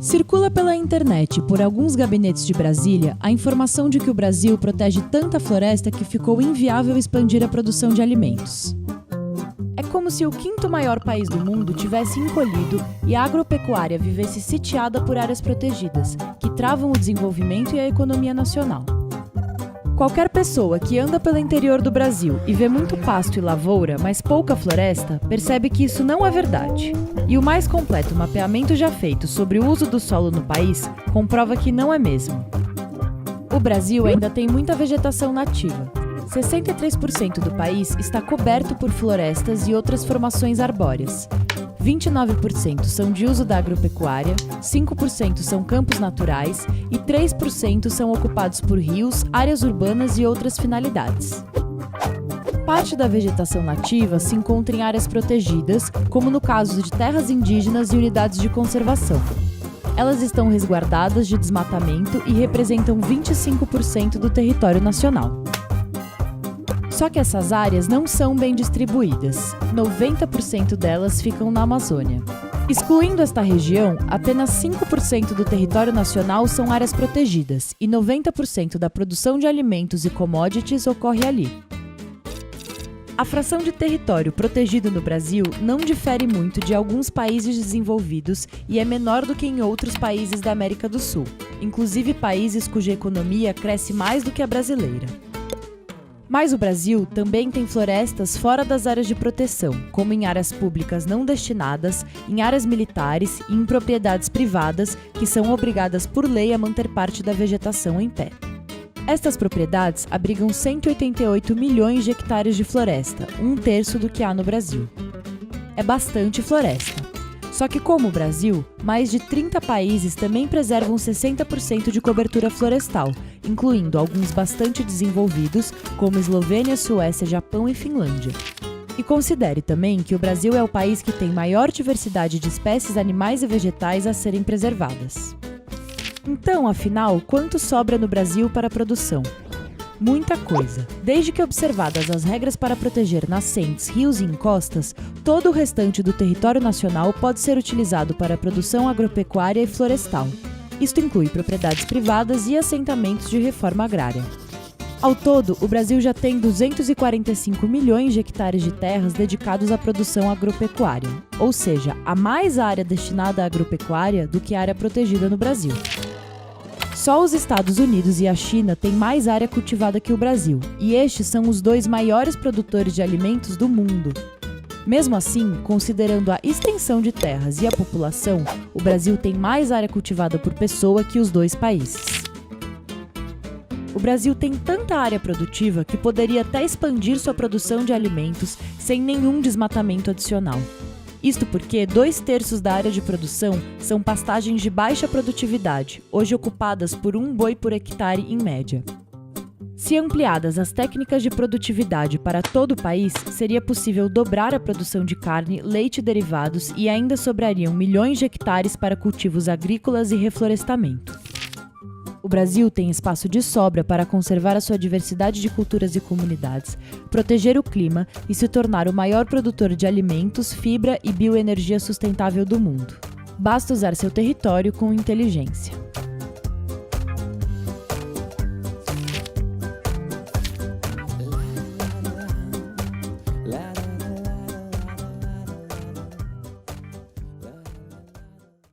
Circula pela internet e por alguns gabinetes de Brasília a informação de que o Brasil protege tanta floresta que ficou inviável expandir a produção de alimentos. É como se o quinto maior país do mundo tivesse encolhido e a agropecuária vivesse sitiada por áreas protegidas, que travam o desenvolvimento e a economia nacional. Qualquer pessoa que anda pelo interior do Brasil e vê muito pasto e lavoura, mas pouca floresta, percebe que isso não é verdade. E o mais completo mapeamento já feito sobre o uso do solo no país comprova que não é mesmo. O Brasil ainda tem muita vegetação nativa. 63% do país está coberto por florestas e outras formações arbóreas. 29% são de uso da agropecuária, 5% são campos naturais e 3% são ocupados por rios, áreas urbanas e outras finalidades. Parte da vegetação nativa se encontra em áreas protegidas, como no caso de terras indígenas e unidades de conservação. Elas estão resguardadas de desmatamento e representam 25% do território nacional. Só que essas áreas não são bem distribuídas. 90% delas ficam na Amazônia. Excluindo esta região, apenas 5% do território nacional são áreas protegidas e 90% da produção de alimentos e commodities ocorre ali. A fração de território protegido no Brasil não difere muito de alguns países desenvolvidos e é menor do que em outros países da América do Sul, inclusive países cuja economia cresce mais do que a brasileira. Mas o Brasil também tem florestas fora das áreas de proteção, como em áreas públicas não destinadas, em áreas militares e em propriedades privadas que são obrigadas por lei a manter parte da vegetação em pé. Estas propriedades abrigam 188 milhões de hectares de floresta, 1/3 do que há no Brasil. É bastante floresta. Só que, como o Brasil, mais de 30 países também preservam 60% de cobertura florestal, incluindo alguns bastante desenvolvidos, como Eslovênia, Suécia, Japão e Finlândia. E considere também que o Brasil é o país que tem maior diversidade de espécies animais e vegetais a serem preservadas. Então, afinal, quanto sobra no Brasil para a produção? Muita coisa. Desde que observadas as regras para proteger nascentes, rios e encostas, todo o restante do território nacional pode ser utilizado para a produção agropecuária e florestal. Isto inclui propriedades privadas e assentamentos de reforma agrária. Ao todo, o Brasil já tem 245 milhões de hectares de terras dedicados à produção agropecuária, ou seja, há mais área destinada à agropecuária do que área protegida no Brasil. Só os Estados Unidos e a China têm mais área cultivada que o Brasil, e estes são os dois maiores produtores de alimentos do mundo. Mesmo assim, considerando a extensão de terras e a população, o Brasil tem mais área cultivada por pessoa que os dois países. O Brasil tem tanta área produtiva que poderia até expandir sua produção de alimentos sem nenhum desmatamento adicional. Isto porque 2/3 da área de produção são pastagens de baixa produtividade, hoje ocupadas por 1 boi por hectare em média. Se ampliadas as técnicas de produtividade para todo o país, seria possível dobrar a produção de carne, leite e derivados e ainda sobrariam milhões de hectares para cultivos agrícolas e reflorestamento. O Brasil tem espaço de sobra para conservar a sua diversidade de culturas e comunidades, proteger o clima e se tornar o maior produtor de alimentos, fibra e bioenergia sustentável do mundo. Basta usar seu território com inteligência.